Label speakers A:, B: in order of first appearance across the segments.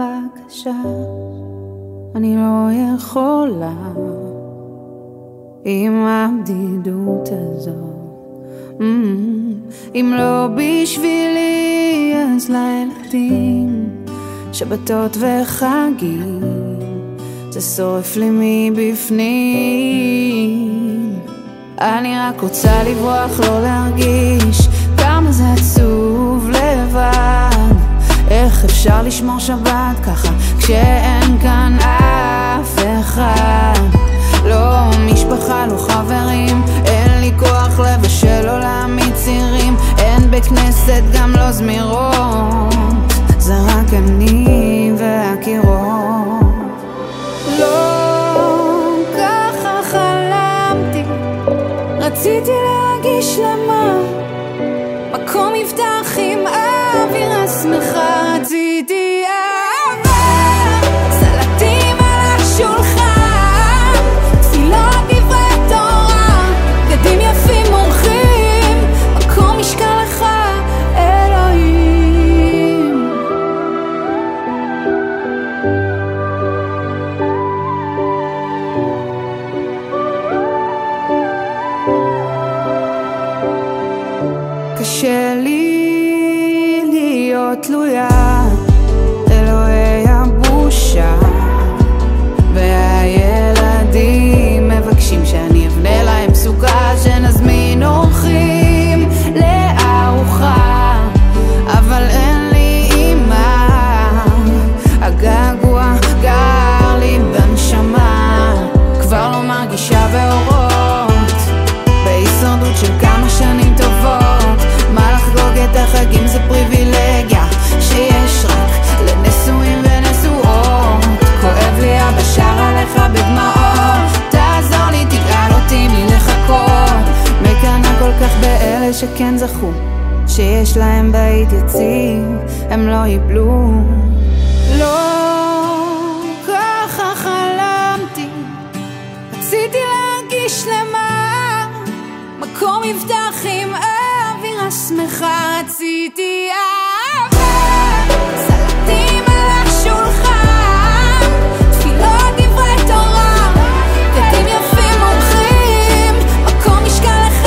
A: בבקשה, אני לא יכולה עם הבדידות הזו. אם לא בשבילי אז לילדים, שבתות וחגים, זה שורף לי מבפנים. אני רק רוצה לברוח, לא להרגיש כמה זה עצוב לבד. איך אפשר לשמור שבת ככה כשאין כאן אף אחד? לא משפחה, לא חברים, אין לי כוח לבשל או להעמיד צירים, אין בית כנסת, גם לא זמירות, זה רק אני והקירות. לא ככה חלמתי, רציתי להגיש למה מקום יפתח עם אווירה שמחה. רציתי אהבה, סלטים על השולחן, תפילות דברי תורה, בגדים יפים מורחים, מקום משכן לך אלוהים. קשה לי להיות תלויה אלוהי הבושה, והילדים מבקשים שאני אבנה להם סוכה, שנזמין אורחים לארוחה, אבל אין לי אימא, הגעגוע גר לי בנשמה, כבר לא מרגישה באורות, בהישרדות של כמה שנים טובות. מה לחגוג את החגים זה פריבילגיה שיש רק לנשואים ונשואות. כואב לי אבא שר עליך בדמעות, תעזור לי תגאל אותי מלחכות. מקנאה כל כך באלה שכן זכו, שיש להם בית יציב, הם לא ייפלו. לא ככה חלמתי, רציתי להגיש למה מקום יפתח עם אווירה שמחה. רציתי אהבה, סלטים על השולחן, תפילות דברי תורה, בגדים יפים מורחים, מקום משכן לך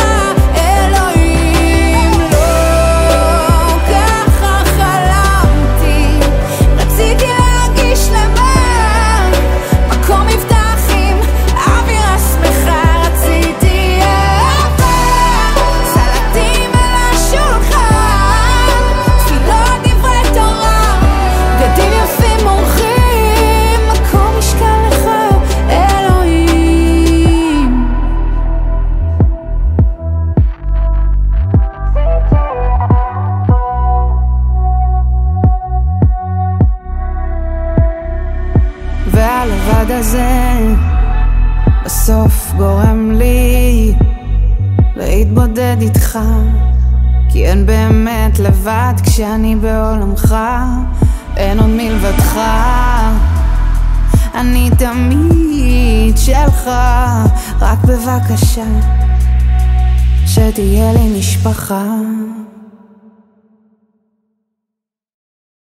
A: אלוהים. לא ככה חלמתי, רציתי להגיש למה מקום יפתח עם אווירה שמחה. רציתי אהבה, סלטים על השולחן, תפילות דברי תורה, בגדים יפים מורחים, מקום משכן לך אלוהים. והלבד הזה בסוף גורם לי להתבודד איתך, כי אין באמת לבד כשאני בעולמך, אין עוד מלבדך. אני תמיד שלך, רק בבקשה שתהיה לי משפחה.